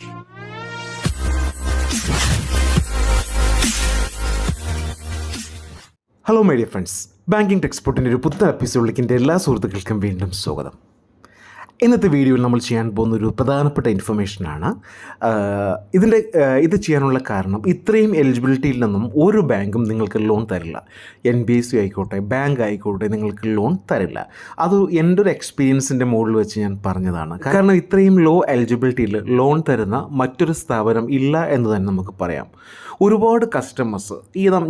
Hello my dear friends, banking ടെക്സ്പോർട്ടിൻ്റെ ഒരു പുത്തൻ എപ്പിസോഡിലേക്ക് എൻ്റെ എല്ലാ സുഹൃത്തുക്കൾക്കും വീണ്ടും സ്വാഗതം. ഇന്നത്തെ വീഡിയോയിൽ നമ്മൾ ചെയ്യാൻ പോകുന്ന ഒരു പ്രധാനപ്പെട്ട ഇൻഫർമേഷനാണ്. ഇത് ചെയ്യാനുള്ള കാരണം, ഇത്രയും എലിജിബിലിറ്റിയിൽ നിന്നും ഒരു ബാങ്കും നിങ്ങൾക്ക് ലോൺ തരില്ല. NBFC ആയിക്കോട്ടെ, ബാങ്ക് ആയിക്കോട്ടെ, നിങ്ങൾക്ക് ലോൺ തരില്ല. അത് എൻ്റെ ഒരു എക്സ്പീരിയൻസിൻ്റെ മുകളിൽ വെച്ച് ഞാൻ പറഞ്ഞതാണ്. കാരണം ഇത്രയും ലോ എലിജിബിലിറ്റിയിൽ ലോൺ തരുന്ന മറ്റൊരു സ്ഥാപനം ഇല്ല എന്ന് തന്നെ നമുക്ക് പറയാം. ഒരുപാട് കസ്റ്റമേഴ്സ്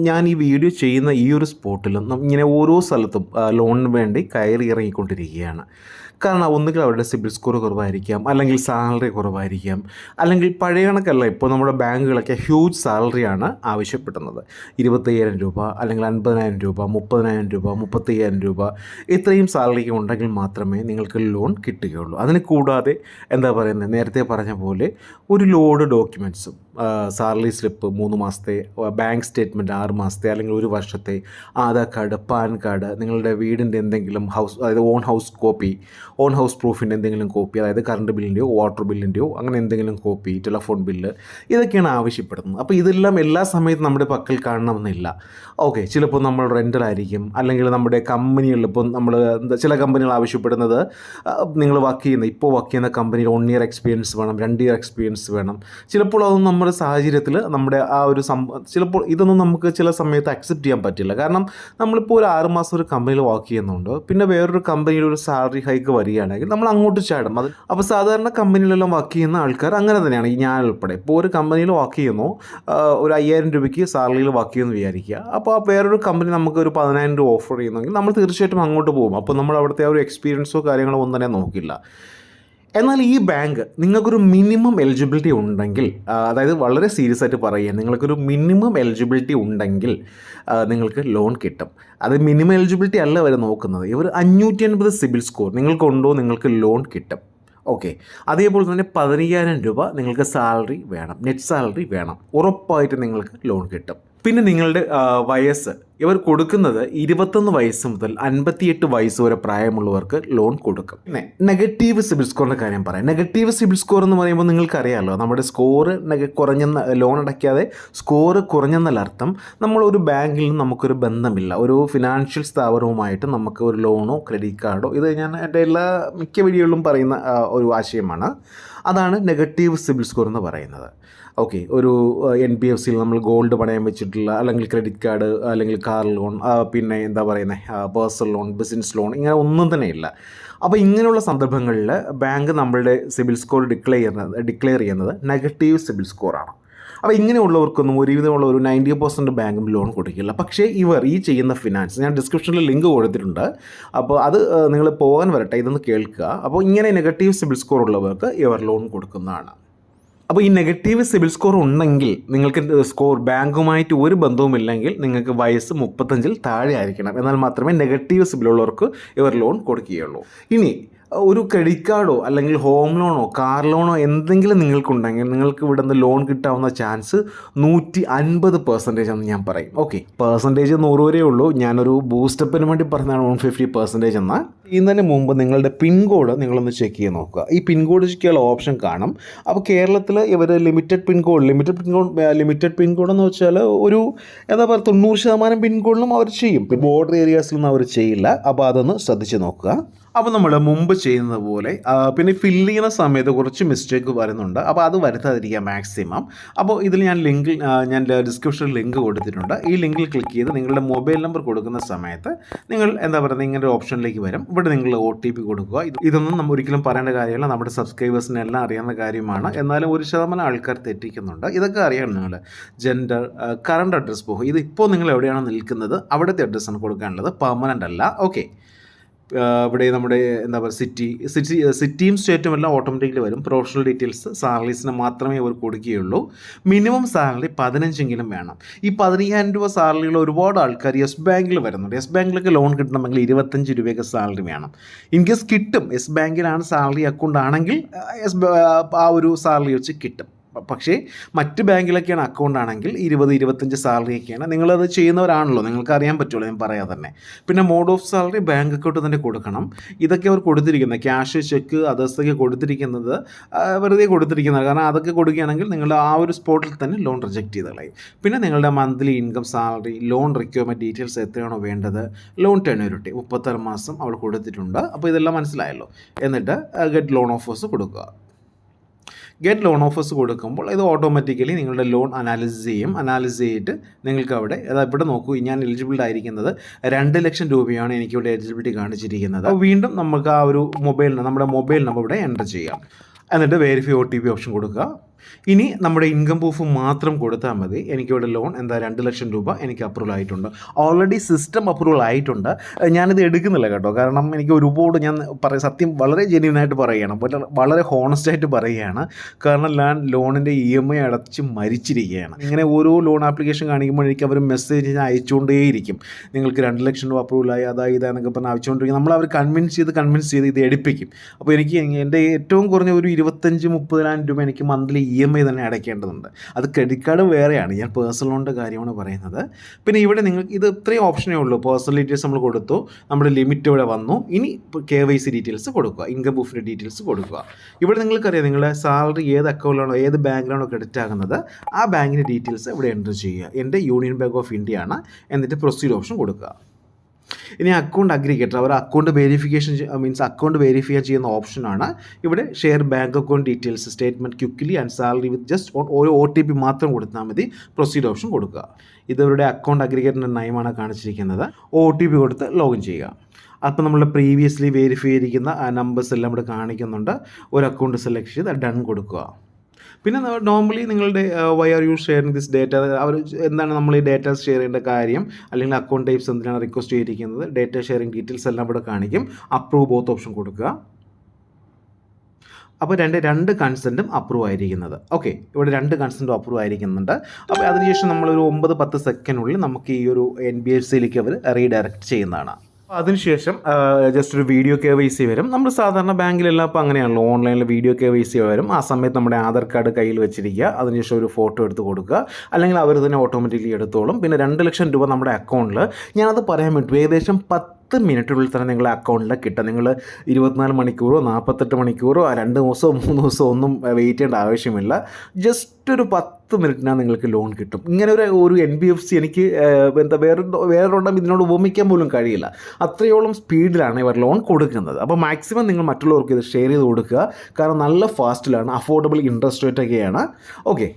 ഞാൻ ഈ വീഡിയോ ചെയ്യുന്ന ഈ ഒരു സ്പോട്ടിലും ഇങ്ങനെ ഓരോ സ്ഥലത്തും ലോണിന് വേണ്ടി കയറി ഇറങ്ങിക്കൊണ്ടിരിക്കുകയാണ്. കാരണം ഒന്നുകിൽ അവരുടെ സിബിൽ സ്കോർ കുറവായിരിക്കാം, അല്ലെങ്കിൽ സാലറി കുറവായിരിക്കാം, അല്ലെങ്കിൽ പഴയ കണക്കല്ല. ഇപ്പോൾ നമ്മുടെ ബാങ്കുകളൊക്കെ ഹ്യൂജ് സാലറിയാണ് ആവശ്യപ്പെടുന്നത്. 25,000 രൂപ, അല്ലെങ്കിൽ 50,000 രൂപ, 30,000 രൂപ, 35,000 രൂപ, ഇത്രയും സാലറി ഉണ്ടെങ്കിൽ മാത്രമേ നിങ്ങൾക്ക് ലോൺ കിട്ടുകയുള്ളൂ. അതിന് കൂടാതെ നേരത്തെ പറഞ്ഞ പോലെ ഒരു ലോഡ് ഡോക്യുമെൻറ്റ്സും, സാലറി സ്ലിപ്പ് 3 മാസത്തെ, ബാങ്ക് സ്റ്റേറ്റ്മെൻറ്റ് 6 മാസത്തെ, അല്ലെങ്കിൽ 1 വർഷത്തെ, ആധാർ കാർഡ്, പാൻ കാർഡ്, നിങ്ങളുടെ വീടിൻ്റെ എന്തെങ്കിലും അതായത് ഓൺ ഹൗസ് പ്രൂഫിൻ്റെ എന്തെങ്കിലും കോപ്പി, അതായത് കറണ്ട് ബില്ലിൻ്റെയോ വാട്ടർ ബില്ലിൻ്റെയോ അങ്ങനെ എന്തെങ്കിലും കോപ്പി, ടെലിഫോൺ ബില്ല്, ഇതൊക്കെയാണ് ആവശ്യപ്പെടുന്നത്. അപ്പോൾ ഇതെല്ലാം എല്ലാ സമയത്തും നമ്മുടെ പക്കൽ കാണണമെന്നില്ല. ഓക്കെ, ചിലപ്പോൾ നമ്മൾ റെൻ്റലായിരിക്കും, അല്ലെങ്കിൽ നമ്മുടെ കമ്പനികളിൽ ഇപ്പോൾ ചില കമ്പനികൾ ആവശ്യപ്പെടുന്നത് നിങ്ങൾ ഇപ്പോൾ വർക്ക് ചെയ്യുന്ന കമ്പനിയിൽ 1 ഇയർ എക്സ്പീരിയൻസ് വേണം, 2 ഇയർ എക്സ്പീരിയൻസ് വേണം. ചിലപ്പോൾ അതൊന്നും നമ്മുടെ സാഹചര്യത്തിൽ നമ്മുടെ ആ ഒരു ചിലപ്പോൾ ഇതൊന്നും നമുക്ക് ചില സമയത്ത് അക്സെപ്റ്റ് ചെയ്യാൻ പറ്റില്ല. കാരണം നമ്മളിപ്പോൾ ഒരു 6 മാസം ഒരു കമ്പനിയിൽ വർക്ക് ചെയ്യുന്നുണ്ട്, പിന്നെ വേറൊരു കമ്പനിയിൽ ഒരു സാലറി ഹൈക്ക് വരികയാണെങ്കിൽ നമ്മൾ അങ്ങോട്ട് ചാടും. അപ്പോൾ സാധാരണ കമ്പനിയിലെല്ലാം വർക്ക് ചെയ്യുന്ന ആൾക്കാർ അങ്ങനെ തന്നെയാണ്. ഞാൻ ഉൾപ്പെടെ ഇപ്പോൾ ഒരു കമ്പനിയിൽ വർക്ക് ചെയ്യുന്നു, ഒരു 5,000 രൂപയ്ക്ക് സാലറിയിൽ വർക്ക് ചെയ്യുമെന്ന് വിചാരിക്കുക. അപ്പോൾ വേറൊരു കമ്പനി നമുക്ക് ഒരു 10,000 രൂപ ഓഫർ ചെയ്യുന്നെങ്കിൽ നമ്മൾ തീർച്ചയായിട്ടും അങ്ങോട്ട് പോകും. അപ്പോൾ നമ്മൾ അവിടുത്തെ ആ ഒരു എക്സ്പീരിയൻസോ കാര്യങ്ങളോ ഒന്നും തന്നെ നോക്കില്ല. എന്നാൽ ഈ ബാങ്ക് നിങ്ങൾക്കൊരു മിനിമം എലിജിബിലിറ്റി ഉണ്ടെങ്കിൽ, അതായത് വളരെ സീരിയസ് ആയിട്ട് പറയുക, നിങ്ങൾക്കൊരു മിനിമം എലിജിബിലിറ്റി ഉണ്ടെങ്കിൽ നിങ്ങൾക്ക് ലോൺ കിട്ടും. അത് മിനിമം എലിജിബിലിറ്റി അല്ല അവർ നോക്കുന്നത്. ഇവർ 550 സിബിൽ സ്കോർ നിങ്ങൾക്കുണ്ടോ, നിങ്ങൾക്ക് ലോൺ കിട്ടും. ഓക്കെ, അതേപോലെ തന്നെ 15,000 രൂപ നിങ്ങൾക്ക് സാലറി വേണം, നെറ്റ് സാലറി വേണം, ഉറപ്പായിട്ട് നിങ്ങൾക്ക് ലോൺ കിട്ടും. പിന്നെ നിങ്ങളുടെ വയസ്സ് ഇവർ കൊടുക്കുന്നത് 21 വയസ്സ് മുതൽ 58 വയസ്സ് വരെ പ്രായമുള്ളവർക്ക് ലോൺ കൊടുക്കും. പിന്നെ നെഗറ്റീവ് സിബിൽ സ്കോറിൻ്റെ കാര്യം പറയാം. നെഗറ്റീവ് സിബിൽ സ്കോർ എന്ന് പറയുമ്പോൾ നിങ്ങൾക്കറിയാമല്ലോ, നമ്മുടെ സ്കോറ് കുറഞ്ഞെന്ന, ലോൺ അടയ്ക്കാതെ സ്കോറ് കുറഞ്ഞെന്നല്ല അർത്ഥം. നമ്മളൊരു ബാങ്കിൽ നിന്ന് നമുക്കൊരു ബന്ധമില്ല, ഒരു ഫിനാൻഷ്യൽ സ്ഥാപനവുമായിട്ട് നമുക്ക് ഒരു ലോണോ ക്രെഡിറ്റ് കാർഡോ, ഇത് ഞാൻ എൻ്റെ മിക്ക വീഡിയോകളിലും പറയുന്ന ഒരു ആശയമാണ്. അതാണ് നെഗറ്റീവ് സിബിൽ സ്കോർ എന്ന് പറയുന്നത്. ഓക്കെ, ഒരു NBFCയിൽ നമ്മൾ ഗോൾഡ് പണയം വെച്ചിട്ടുള്ള, അല്ലെങ്കിൽ ക്രെഡിറ്റ് കാർഡ്, അല്ലെങ്കിൽ കാർ ലോൺ, പിന്നെ പേഴ്സണൽ ലോൺ, ബിസിനസ് ലോൺ, ഇങ്ങനെ ഒന്നും തന്നെ ഇല്ല. അപ്പോൾ ഇങ്ങനെയുള്ള സന്ദർഭങ്ങളിൽ ബാങ്ക് നമ്മളുടെ സിബിൽ സ്കോർ ഡിക്ലെയർ ചെയ്യുന്നത് നെഗറ്റീവ് സിബിൽ സ്കോറാണ്. അപ്പോൾ ഇങ്ങനെയുള്ളവർക്കൊന്നും ഒരുവിധമുള്ള ഒരു 90% ബാങ്കും ലോൺ കൊടുക്കില്ല. പക്ഷേ ഇവർ ഈ ചെയ്യുന്ന ഫിനാൻസ്, ഞാൻ ഡിസ്ക്രിപ്ഷനിൽ ലിങ്ക് കൊടുത്തിട്ടുണ്ട്, അപ്പോൾ അത് നിങ്ങൾ പോകാൻ വരട്ടെ, ഇതൊന്ന് കേൾക്കുക. അപ്പോൾ ഇങ്ങനെ നെഗറ്റീവ് സിബിൽ സ്കോർ ഉള്ളവർക്ക് ഇവർ ലോൺ കൊടുക്കുന്നതാണ്. അപ്പോൾ ഈ നെഗറ്റീവ് സിബിൽ സ്കോർ ഉണ്ടെങ്കിൽ, നിങ്ങൾക്ക് ബാങ്കുമായിട്ട് ഒരു ബന്ധവുമില്ലെങ്കിൽ, നിങ്ങൾക്ക് വയസ്സ് 35-ൽ താഴെ ആയിരിക്കണം. എന്നാൽ മാത്രമേ നെഗറ്റീവ് സിബിലുള്ളവർക്ക് ഇവർ ലോൺ കൊടുക്കുകയുള്ളൂ. ഇനി ഒരു ക്രെഡിറ്റ് കാർഡോ, അല്ലെങ്കിൽ ഹോം ലോണോ, കാർ ലോണോ എന്തെങ്കിലും നിങ്ങൾക്കുണ്ടെങ്കിൽ, നിങ്ങൾക്ക് ഇവിടെ നിന്ന് ലോൺ കിട്ടാവുന്ന ചാൻസ് 150% എന്ന് ഞാൻ പറയും. ഓക്കെ, പെർസെൻറ്റേജ് 100 വരെ ഉള്ളൂ. ഞാനൊരു ബൂസ്റ്റപ്പിന് വേണ്ടി പറഞ്ഞതാണ് 150% എന്നാൽ. ഇതിന് മുമ്പ് നിങ്ങളുടെ പിൻകോഡ് നിങ്ങളൊന്ന് ചെക്ക് ചെയ്ത് നോക്കുക. ഈ പിൻകോഡ് ചെക്ക് ചെയ്യാനുള്ള ഓപ്ഷൻ കാണും. അപ്പോൾ കേരളത്തിൽ ഇവർ ലിമിറ്റഡ് പിൻകോഡ് എന്ന് വെച്ചാൽ ഒരു 90% പിൻകോഡിലും അവർ ചെയ്യും. ബോർഡർ ഏരിയാസിലൊന്നും അവർ ചെയ്യില്ല. അപ്പോൾ അതൊന്ന് ശ്രദ്ധിച്ച് നോക്കുക. അപ്പോൾ നമ്മൾ മുമ്പ് ചെയ്യുന്നത് പോലെ പിന്നെ ഫില്ല് ചെയ്യുന്ന സമയത്ത് കുറച്ച് മിസ്റ്റേക്ക് വരുന്നുണ്ട്. അപ്പോൾ അത് വരുത്താതിരിക്കുക മാക്സിമം. അപ്പോൾ ഇതിൽ ഞാൻ ഡിസ്ക്രിപ്ഷനിൽ ലിങ്ക് കൊടുത്തിട്ടുണ്ട്. ഈ ലിങ്കിൽ ക്ലിക്ക് ചെയ്ത് നിങ്ങളുടെ മൊബൈൽ നമ്പർ കൊടുക്കുന്ന സമയത്ത് നിങ്ങൾ ഇങ്ങനെ ഒരു ഓപ്ഷനിലേക്ക് വരും. ഇവിടെ നിങ്ങൾ OTP കൊടുക്കുക. ഇതൊന്നും നമ്മൾ ഒരിക്കലും പറയേണ്ട കാര്യമല്ല, നമ്മുടെ സബ്സ്ക്രൈബേഴ്സിനെല്ലാം അറിയാവുന്ന കാര്യമാണ്. എന്നാലും 1% ആൾക്കാർ തെറ്റിക്കുന്നുണ്ട്. ഇതൊക്കെ അറിയണം നിങ്ങൾ. ജെൻഡർ, കറണ്ട് അഡ്രസ് പോകും. ഇതിപ്പോൾ നിങ്ങൾ എവിടെയാണോ നിൽക്കുന്നത് അവിടുത്തെ അഡ്രസ്സാണ് കൊടുക്കാനുള്ളത്, പെർമനൻ്റ് അല്ല. ഓക്കെ, ഇവിടെ നമ്മുടെ സിറ്റിയും സ്റ്റേറ്റും എല്ലാം ഓട്ടോമാറ്റിക്കലി വരും. പ്രൊഫഷണൽ ഡീറ്റെയിൽസ്, സാലറീസിന് മാത്രമേ അവർ കൊടുക്കുകയുള്ളൂ. മിനിമം സാലറി 15 വേണം. ഈ 15,000 രൂപ സാലറിയുള്ള ഒരുപാട് ആൾക്കാർ യെസ് ബാങ്കിൽ വരുന്നുണ്ട്. യെസ് ബാങ്കിലൊക്കെ ലോൺ കിട്ടണമെങ്കിൽ 25 രൂപയൊക്കെ സാലറി വേണം. ഇൻ കേസ് കിട്ടും, യെസ് ബാങ്കിലാണ് സാലറി അക്കൗണ്ട് ആണെങ്കിൽ ആ ഒരു സാലറി വെച്ച് കിട്ടും. പക്ഷേ മറ്റ് ബാങ്കിലൊക്കെയാണ് അക്കൗണ്ട് ആണെങ്കിൽ 20-25 സാലറിയൊക്കെയാണ്. നിങ്ങളത് ചെയ്യുന്നവരാണല്ലോ, നിങ്ങൾക്ക് അറിയാൻ പറ്റുമല്ലോ, ഞാൻ പറയാതെ തന്നെ. പിന്നെ mode of salary bank account തന്നെ കൊടുക്കണം. ഇതൊക്കെ അവർ കൊടുത്തിരിക്കുന്നത് ക്യാഷ്, ചെക്ക്, അതേഴ്സൊക്കെ കൊടുത്തിരിക്കുന്നത് വെറുതെ കൊടുത്തിരിക്കുന്നത്. കാരണം അതൊക്കെ കൊടുക്കുകയാണെങ്കിൽ നിങ്ങൾ ആ ഒരു സ്പോട്ടിൽ തന്നെ ലോൺ റിജക്റ്റ് ചെയ്ത് കളയും. പിന്നെ നിങ്ങളുടെ monthly income, salary, loan requirement details എത്രയാണോ വേണ്ടത്, ലോൺ ടെന്യൂരിറ്റി 36 മാസം അവൾ കൊടുത്തിട്ടുണ്ട്. അപ്പോൾ ഇതെല്ലാം മനസ്സിലായല്ലോ. എന്നിട്ട് ഗെറ്റ് ലോൺ ഓഫേഴ്സ് കൊടുക്കുക. ഗെറ്റ് ലോൺ ഓഫേഴ്സ് കൊടുക്കുമ്പോൾ ഇത് ഓട്ടോമാറ്റിക്കലി നിങ്ങളുടെ ലോൺ അനാലിസിസ് ചെയ്യും. അനാലിസിസ് ചെയ്തിട്ട് നിങ്ങൾക്ക് അവിടെ ഇവിടെ നോക്കൂ, ഞാൻ എലിജിബിൾ ആയിരിക്കുന്നത് 2 ലക്ഷം രൂപയാണ് എനിക്കിവിടെ എലിജിബിലിറ്റി കാണിച്ചിരിക്കുന്നത്. അപ്പോൾ വീണ്ടും നമുക്ക് ആ ഒരു നമ്മുടെ മൊബൈൽ നമ്പർ ഇവിടെ എൻ്റർ ചെയ്യാം. എന്നിട്ട് വെരിഫൈ OTP ഓപ്ഷൻ കൊടുക്കുക. ഇനി നമ്മുടെ ഇൻകം പ്രൂഫ് മാത്രം കൊടുത്താൽ മതി. എനിക്കിവിടെ ലോൺ 2 ലക്ഷം രൂപ എനിക്ക് അപ്രൂവൽ ആയിട്ടുണ്ട്. ഓൾറെഡി സിസ്റ്റം അപ്രൂവൽ ആയിട്ടുണ്ട്. ഞാനിത് എടുക്കുന്നില്ല കേട്ടോ, കാരണം എനിക്ക് ഒരുപാട് സത്യം വളരെ ജെന്യൂനായിട്ട് പറയുകയാണ്, വളരെ ഹോണസ്റ്റായിട്ട് പറയുകയാണ്. കാരണം ഞാൻ ലോണിൻ്റെ EMI അടച്ച് മരിച്ചിരിക്കുകയാണ്. ഇങ്ങനെ ഓരോ ലോൺ ആപ്ലിക്കേഷൻ കാണിക്കുമ്പോൾ എനിക്ക് അവർ മെസ്സേജ് ഞാൻ നിങ്ങൾക്ക് 2 ലക്ഷം രൂപ അപ്രൂവലായി, ഇതാന്നൊക്കെ പറഞ്ഞ് അയച്ചുകൊണ്ടിരിക്കും. നമ്മളവർ കൺവിൻസ് ചെയ്ത് ഇത് എടുപ്പിക്കും. അപ്പോൾ എനിക്ക് എൻ്റെ ഏറ്റവും കുറഞ്ഞ ഒരു 25-30 രൂപ എനിക്ക് മന്ത്ലി EMI തന്നെ അടയ്ക്കേണ്ടതുണ്ട്. അത് ക്രെഡിറ്റ് കാർഡ് വേറെയാണ്, ഞാൻ പേഴ്സണൽ ലോണിൻ്റെ കാര്യമാണ് പറയുന്നത്. പിന്നെ ഇവിടെ നിങ്ങൾക്ക് ഇത് ഇത്രയും ഓപ്ഷനേ ഉള്ളൂ. പേഴ്സണൽ ഡീറ്റെയിൽസ് നമ്മൾ കൊടുത്തു, നമ്മുടെ ലിമിറ്റ് ഇവിടെ വന്നു. ഇനി KYC ഡീറ്റെയിൽസ് കൊടുക്കുക, ഇൻകം പ്രൂഫിൻ്റെ ഡീറ്റെയിൽസ് കൊടുക്കുക. ഇവിടെ നിങ്ങൾക്കറിയാം നിങ്ങളുടെ സാലറി ഏത് അക്കൗണ്ടിലാണോ, ഏത് ബാങ്കിലാണോ ക്രെഡിറ്റ് ആകുന്നത്, ആ ബാങ്കിൻ്റെ ഡീറ്റെയിൽസ് ഇവിടെ എൻ്റർ ചെയ്യുക. എൻ്റെ യൂണിയൻ ബാങ്ക് ഓഫ് ഇന്ത്യ ആണ്. എന്നിട്ട് പ്രൊസീഡ് ഓപ്ഷൻ കൊടുക്കുക. ഇനി അക്കൗണ്ട് അഗ്രിഗേറ്റർ, അവർ അക്കൗണ്ട് വെരിഫൈ ചെയ്യുന്ന ഓപ്ഷനാണ്. ഇവിടെ share bank account details, statement quickly and salary with just ഒരു OTP മാത്രം കൊടുത്താൽ മതി. പ്രൊസീഡ് ഓപ്ഷൻ കൊടുക്കുക. ഇതവരുടെ അക്കൗണ്ട് അഗ്രിഗേറ്ററിൻ്റെ നയമാണ് കാണിച്ചിരിക്കുന്നത്. OTP കൊടുത്ത് ലോഗിൻ ചെയ്യുക. അപ്പോൾ നമ്മൾ പ്രീവിയസ്ലി വെരിഫൈ ചെയ്തിരിക്കുന്ന ആ നമ്പേഴ്സ് എല്ലാം ഇവിടെ കാണിക്കുന്നുണ്ട്. ഒരു അക്കൗണ്ട് സെലക്ട് ചെയ്ത് ഡൺ കൊടുക്കുക. പിന്നെ നോർമലി നിങ്ങളുടെ why are you sharing this data, അവർ എന്താണ് നമ്മൾ ഈ ഡേറ്റ ഷെയർ ചെയ്യേണ്ട കാര്യം, അല്ലെങ്കിൽ അക്കൗണ്ട് ടൈപ്സ് എന്തിനാണ് റിക്വസ്റ്റ് ചെയ്തിരിക്കുന്നത്, ഡേറ്റ ഷെയറിങ് ഡീറ്റെയിൽസ് എല്ലാം ഇവിടെ കാണിക്കും. അപ്രൂവ് ബോത്ത് ഓപ്ഷൻ കൊടുക്കുക. അപ്പോൾ രണ്ട് കൺസെൻറ്റും അപ്രൂവ് ആയിരിക്കുന്നത്. ഓക്കെ, ഇവിടെ 2 കൺസെൻറ്റും അപ്രൂവ് ആയിരിക്കുന്നുണ്ട്. അപ്പോൾ അതിനുശേഷം നമ്മളൊരു 9-10 സെക്കൻഡിനുള്ളിൽ നമുക്ക് ഈ ഒരു NBFCയിലേക്ക് അവർ റീഡയറക്റ്റ് ചെയ്യുന്നതാണ്. അതിനുശേഷം ജസ്റ്റ് ഒരു വീഡിയോ KYC വരും. നമ്മൾ സാധാരണ ബാങ്കിലെല്ലാം ഇപ്പോൾ അങ്ങനെയാണല്ലോ, ഓൺലൈനിൽ വീഡിയോ KYC വരും. ആ സമയത്ത് നമ്മുടെ ആധാർ കാർഡ് കയ്യിൽ വെച്ചിരിക്കുക. അതിനുശേഷം ഒരു ഫോട്ടോ എടുത്ത് കൊടുക്കുക, അല്ലെങ്കിൽ അവർ തന്നെ ഓട്ടോമാറ്റിക്കലി എടുത്തോളും. പിന്നെ 2 ലക്ഷം രൂപ നമ്മുടെ അക്കൗണ്ടിൽ, ഞാനത് പറയാൻ പറ്റും, ഏകദേശം 10 മിനിറ്റിനുള്ളിൽ തന്നെ നിങ്ങളുടെ അക്കൗണ്ടിൽ കിട്ടുക. നിങ്ങൾ 24 മണിക്കൂറോ 48 മണിക്കൂറോ 2 ദിവസമോ 3 ദിവസമോ ഒന്നും വെയിറ്റ് ചെയ്യേണ്ട ആവശ്യമില്ല. ജസ്റ്റ് ഒരു 10 മിനിറ്റിനാണ് നിങ്ങൾക്ക് ലോൺ കിട്ടും. ഇങ്ങനെ ഒരു NBFC എനിക്ക് വേറൊരെണ്ണം ഇതിനോട് ഉപമിക്കാൻ പോലും കഴിയില്ല. അത്രയോളം സ്പീഡിലാണ് ഇവർ ലോൺ കൊടുക്കുന്നത്. അപ്പോൾ മാക്സിമം നിങ്ങൾ മറ്റുള്ളവർക്ക് ഇത് ഷെയർ ചെയ്ത് കൊടുക്കുക. കാരണം നല്ല ഫാസ്റ്റിലാണ്, അഫോർഡബിൾ ഇൻട്രസ്റ്റ് റേറ്റ് ഒക്കെയാണ്. ഓക്കെ,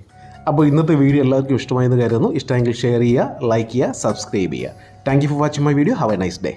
അപ്പോൾ ഇന്നത്തെ വീഡിയോ എല്ലാവർക്കും ഇഷ്ടമായെന്ന് കരുതുന്നു. ഇഷ്ടമെങ്കിൽ ഷെയർ ചെയ്യുക, ലൈക്ക് ചെയ്യുക, സബ്സ്ക്രൈബ് ചെയ്യുക. Thank you for watching my video. Have A nice day.